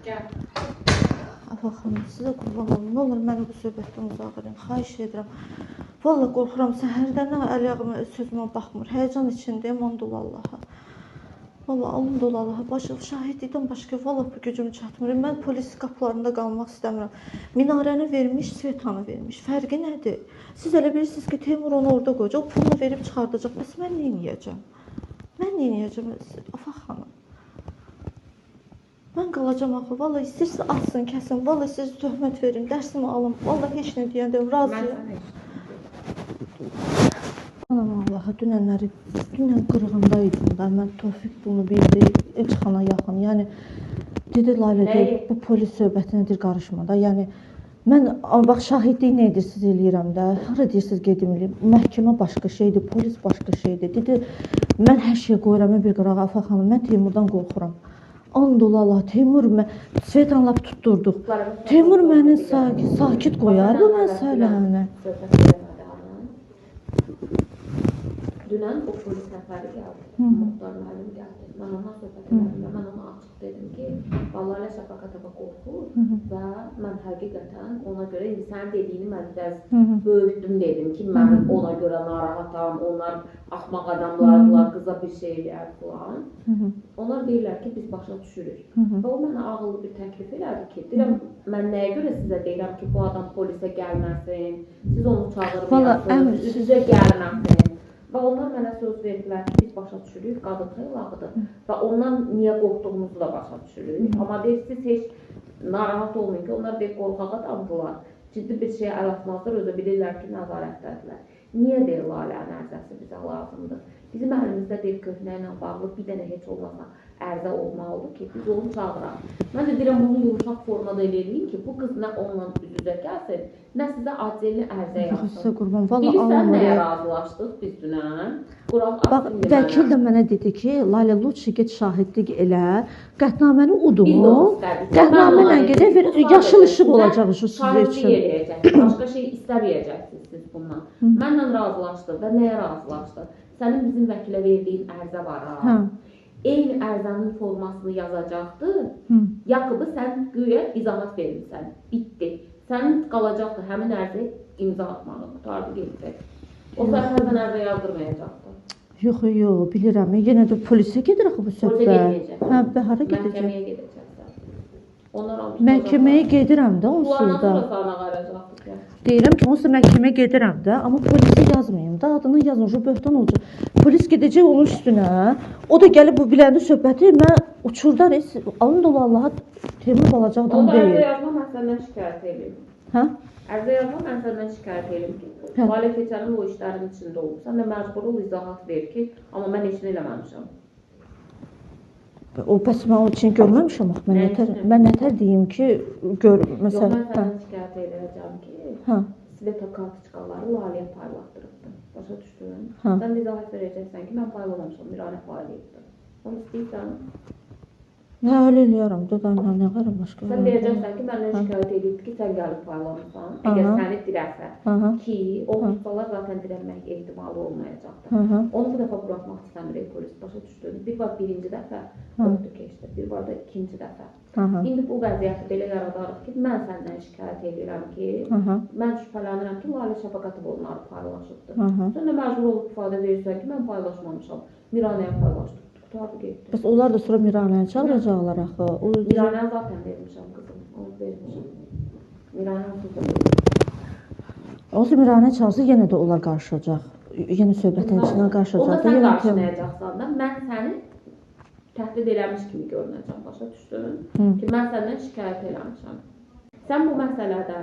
Afa xanım, sizə qurban olun. Ne olur məni bu söhbətdən uzaq edin. Xahiş edirəm. Vallahi qorxuram, səhərdən əl-ayağıma, sözümə baxmır. Həyəcan içindəyim, and ol Allaha. Vallahi and ol Allaha. Şahidlikdən başqa vallahi bu gücüm çatmır. Mən polis qapılarında qalmaq istəmirəm. Minarəni vermiş, Svetanı vermiş. Fərqi nədir? Siz elə bilirsiniz ki, Teymur onu orada qoyacaq, o pulunu verib çıxardacaq. Bəs mən nə edəcəm? Mən nə edəcəm? Afa xanım. Mən qalacam axı. Vallahi istəyirsiniz asın, kəsin. Vallahi siz töhmət verin, dərsimi alın. Vallahi heç nə deyəndə razıyam. Anam Allaha, dünənləri qırğındaydım da. Mən Tofiq bunu bildi, Elçixana yaxın. Yəni dedi Lalə, bu polis söhbəti nədir qarışma da. Yəni mən bax şahidlik nə edirsiniz eləyirəm də. Hara deyirsiniz gedim eləyim. Məhkəmə başqa şeydir, polis başqa şeydir. Dedi mən hər şey qoyuram bir qırağa Afa xanım. Mən Teymurdan qorxuram. And ol Allah, Teymur Svetanla tutturduq. Teymur məni sakit qoyar bu məsələni. Dünən o polis nəfəri gəldi, Muxtar müəllim gəldi. Mən ona söhbət edirəm və mən ona açıq dedim ki, Lalə Şəfəqətova qorxur və mən həqiqətən ona görə sənin dediyini mən biraz böyütdüm dedim ki, mən ona görə narahatam, onlar axmaq adamlardılar, qıza bir şey eləyər falan. Onlar deyirlər ki, biz başa düşürük. Və o mənə ağıllı bir təklif elədi ki, deyirəm, mən nəyə görə sizə deyirəm ki, bu adam polisə gəlməsin, siz onu çağırmayasınız, üzə gəlməsin. Və onlar mənə söz verdilər ki, biz başa düşürük, qadın xeylağıdır və ondan niyə qorxduğumuzu da başa düşürük. Amma deyir, siz heç narahat olmayın ki, onlar deyir, qorxaq adamdılar, ciddi bir şey əl atmazlar, özə bilirlər ki, nəzarətdədirlər. Niyə deyir Lalənin ərzəsi bizə lazımdır? Bizim əlimizdə deyir, köhnə ilə bağlı bir dənə heç olmasa ərzə olmalıdır ki, biz onu çağıraq. Mən də deyirəm, bunu yumuşaq formada eləyin ki, bu qız nə onunla üz-üzə gəlsin, nə sizə acilli ərzə yapsın. Bilirsən nəyə razılaşdıq biz dünən? Bax, vəkil də mənə dedi ki, Lalə, lütfü get şahidlik elə, qətnaməni udum, qətnamə gedək, yaşıl işıq olacaq şu sizə üçün. Şahidlik eləyəcək, başqa şey istəməyəcəksiniz siz bundan. Mənlə razılaşdıq və nəyə razılaşdıq? Sənin bizim vəkilə verdiyin ərzə var ha. Eyni ərzənin formasını yazacaqdır. Yaxıbı sən güya izahat verirsən. Bitdi. Sənin qalacaqdır həmin ərzə imza atmalı. Qutardı getdi. O səhərdən ərzə yazdırmayacaqdır. Yox, bilirəm. Yenə də polisə gedir axı bu söhbət. Polisə gedməyəcək. Hə, hara gedəcək? Məhkəməyə gedəcəksən. Məhkəməyə gedirəm də onsuz da. Deyirəm ki, onsuz məhkəməyə gedirəm də, amma polisi yazmayayım da, adını yazın, şu böhtan olacaq. Polis gedəcək onun üstünə, o da gəlib bu biləndə söhbəti, mən uçurdan, alın dolu Allaha, Teymur balaca adam deyil. O da ərzə yazma, mən səndən şikayət edeyim. Hə? Ərzə yazma, mən səndən şikayət edeyim ki, Lalə keçənin o işlərin içində olub. Sən də məcbur ol, izahat ver ki, amma mən heç nə eləməmişəm. O bəs mən o için görməmişəm, mən nətər deyim ki, gör, məsələn. Yox, mən səndən şikayət edəcəm ki, Sveta kartçıqaları Laləyə paylaşdırıbdır. Başa düşdün? Sən də izahat verəcəksən ki, mən paylamışam, Miranə paylayıbdır. Onu istəyirsən? Hə, öyle eləyərəm, nə qarım başqa. Sən deyəcəksən ki, məndən şikayət edib ki, sən gəlib paylamışsan, əgər səni dirəsə ki, o tutsalar zaten dirənmək ehtimalı olmayacaqdır. Onu bu dəfə buraxmaq istəmirik polis, başa düşdün. Bir var birinci dəfə, öldü keçdi, bir var da ikinci dəfə. İndi bu vəziyyəti belə yaradarıq ki, mən səndən şikayət edirəm ki, mən şübhələnirəm ki, Lalə Şəfəqətova onları paylaşıbdır. Sən də məcbur olub ifadə verirsən ki, mən paylaşmamışam, Miranəyə paylaşdım. Bəs onlar da sonra Miranəni çağıracaqlar axı. Miranəni zaten vermişəm qızım, onu vermişəm. Miranəni vermişəm. Olsa Miranəni çağırsa yenə də onlar qarışacaq. Yenə söhbətin içindən qarışacaq. Onda sən qarşılayacaqsan da, mən səni təhdid eləmiş kimi görünəcəm, başa düşdün? Ki, mən səndən şikayət eləmişəm. Sən bu məsələdə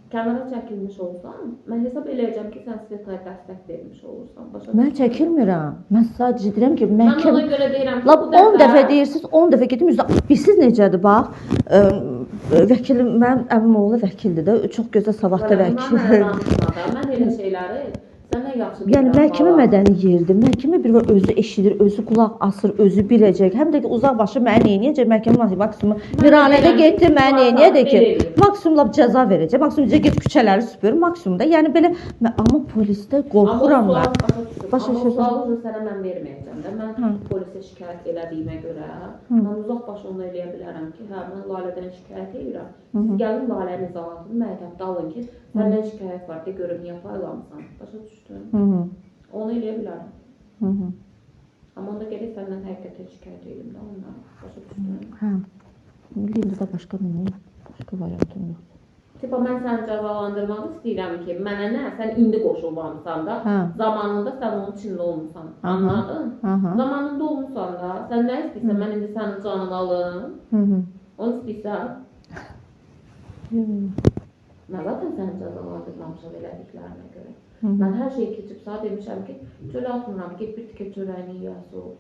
kənara çəkilmiş olsan, mən hesab eləyəcəm ki, sən Svetaya dəstək vermiş olursan. Mən çəkilmirəm. Mən sadəcə deyirəm ki, mən ona görə deyirəm ki, bu dəfə 10 dəfə deyirsiniz, 10 dəfə gedim üzrə. Bilirsiniz necədir, bax, vəkilim, mənim əmim oğlu vəkildir də, çox gözəl savadlı vəkil. Mən elə şeyləri, Səndən yaxşı Yəni bilirəm, məhkəmə bala. mədəni yerdir. Məhkəmə bir var özü eşidir, özü qulaq asır, özü biləcək. Həm də ki uzaq başı məni neyniyəcək? Məhkəmə maksimum viranədə getdi, məni neyniyəcək ki, maksimum lap cəza verəcək. Maksimum get küçələri süpür, maksimum da. Yəni belə amma polisdə qorxuram mən. Başa sualı sənə mən verməyəcəm də. Mən polisə şikayət elədiyimə görə, mən uzaq başı onu eləyə bilərəm ki, hə mən Lalədən şikayət edirəm. Siz gəlin Lalənin izahatını məhkəmədə alın ki, səndən şikayət var deyə görüm niyə paylamısan. Başa düşdün? Onu eləyə bilərəm. Amma onda gedib səndən həqiqətən şikayət edim də ondan. Başa düşdün? Hə. İndi də başqa variantım yox. Tipa mən səni cəzalandırmaq istəyirəm ki, mənə nə, sən indi qoşulmamısan da, zamanında sən onun içində olmuşsan, anladın? Zamanında olmuşsan da, sən nə istəyirsən, mən indi sənin canını alım, onu istəyirsən. Mən zaten səni cəzalandırmamışam elədiklərinə görə. Mən hər şeyi keçib sağ demişəm ki, çölə atmıram, get bir tikə çörəyini yiyəsi ol.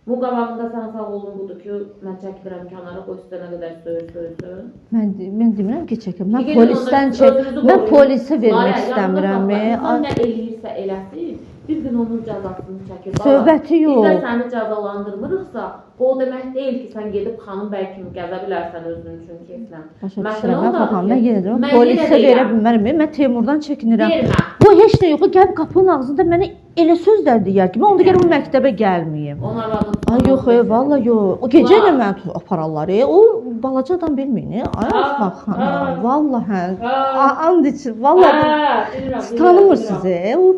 Bu qabağında sən sağ olun budur ki, mən çəkdirəm kənara qoy istənə qədər söyür. Mən demirəm ki, çəkim. Mən polisə vermək istəmirəm. İnsan nə eləyirsə eləsin, bir gün onun cəzasını çəkir. Söhbəti yox. Biz də səni cəzalandırmırıqsa, o demək deyil ki, sən gedib xanım bəy kimi gəzə bilərsən özün üçün keyflə. Başa düşürəm, mən yenə deyirəm, polisə verə bilmərəm. Mən Teymurdan çəkinirəm. Bu heç nə yox, gəlib qapının ağzında mənə elə sözlər deyər ki, mən onda gəlib məktəbə gəlməyim. Ay yox, valla yox. O gecə ilə məni apararlar. O balaca adam bilmir. Ay uşaq, valla hə. And içir, valla tanımırsınız. O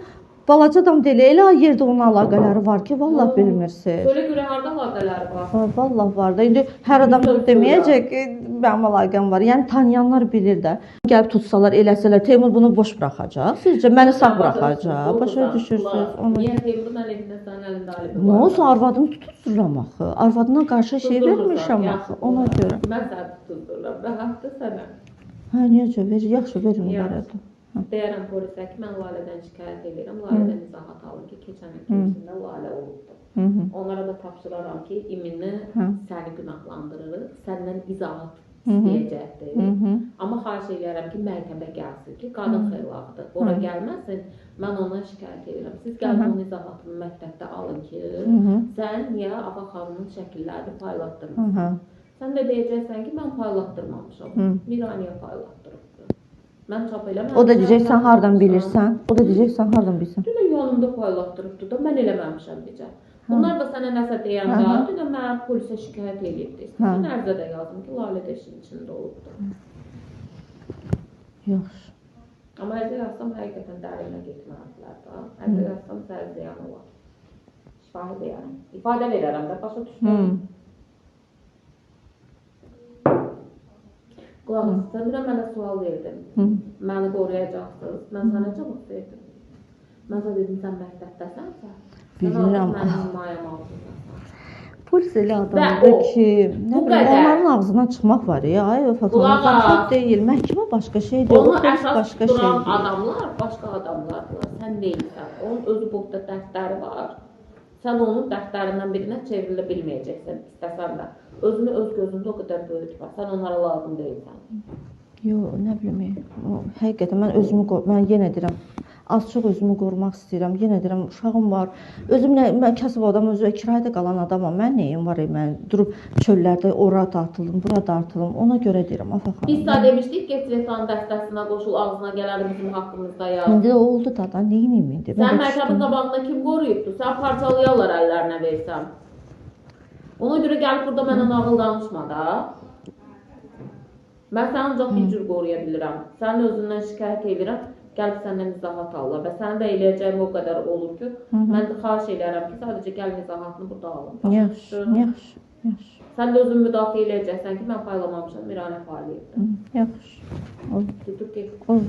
balaca adam deyil, elə yerdə onun əlaqələri var ki, vallah bilmirsiniz. Söylə görə harda əlaqələri var? Vallah var da. İndi hər adam deməyəcək ki, mənim əlaqəm var. Yəni tanıyanlar bilir də. Gəlib tutsalar, eləsələr, Teymur bunu boş buraxacaq. Sizcə məni sağ buraxacaq. Başa düşürsünüz? Niyə Teymurun əlində sənin əlində alibi var? Nosa arvadını tutuzuram axı. Arvadına qarşı şey vermişəm axı. Ona görə. Mən səni tutuzuram. Rahatdır sənə. Hə, necə verir? Yaxşı verin barədə. Deyərəm polisə ki, mən Lalədən şikayət edirəm. Lalədən izahat alın ki, keçən il içində Lalə olubdur. Onlara da tapşıraram ki, iminə səni günahlandırırıq, səndən izahat istəyəcəkdir. Amma xahiş edirəm ki, məhkəmə gəlsin ki, qadın xeylaqdır. Ora gəlməsin, mən ona şikayət edirəm. Siz gəlin onun izahatını məktəbdə alın ki, sən niyə Ağa xanımın şəkillərini paylatdırmısan? Sən də deyəcəksən ki, mən paylatdırmamışam. Miraniyə paylatdırıb. Mən çap eləməmişəm. O da deyəcək, sən hardan bilirsən? O da deyəcək, sən hardan bilirsən? Dünən yanımda paylatdırıbdı da, mən eləməmişəm necə. Bunlar da sənə nəsə deyəndə, dünən mən polisə şikayət eləyibdi. Sən ərzə də yazdım ki, Lalə də işin içində olubdur. Yaxşı. Amma ərzə yazsam, həqiqətən dərinə getməzdilər da. Ərzə yazsam, sərziyan olar. Şifahi deyərəm. İfadə verərəm də, başa düşürəm. Qulaq asın, sən mənə sual verdin. Məni qoruyacaqsınız. Mən sənə cavab verdim. Mən sənə dedim, sən məktəbdəsənsə. Bilirəm. Mənim himayəm altındasan. Polis elə adamdır ki, onların ağzından çıxmaq var ya. Ay, fakat deyil. Məhkəmə başqa şeydir. Onu əsas duran adamlar, başqa adamlardır. Sən deyilsən. Onun özü boyda dərdləri var. Sən onun dərdlərindən birinə çevrilə bilməyəcəksən, istəsən də. Özünü öz gözündə o qədər böyütmə. Sən onlara lazım deyilsən. Yox, nə bilim. Həqiqətən mən yenə deyirəm, az-çox özümü qorumaq istəyirəm. Yenə deyirəm, uşağım var. Mən kasıb adam, özü kirayədə qalan adamam. Mən nəyim var? Mən durub çöllərdə ora dartıldım, bura dartıldım. Ona görə deyirəm, Afa xanım. Biz də demişdik ki, Svetanın dəstəsinə qoşul, ağzına gələr bizim haqqımızda ya. İndi də oldu da, neyim indi? Sən məhkəmənin qabağında kim qoruyubdur? Sən parçalayarlar əllərinə versən. Ona görə gəlib burada mənə nağıl danışma da. Mən səni ancaq bir cür qoruya bilirəm. Sənin özündən şikayət edirəm, gəlib səndən izahat alırlar. Və səni də eləyəcəyim o qədər olur ki, mən də xahiş edirəm ki, sadəcə gəlin izahatını burada alın. Yaxşı. Sən də özünü müdafiə eləyəcəksən ki, mən paylamamışam, Miranə paylayıbdır. Yaxşı. Olur.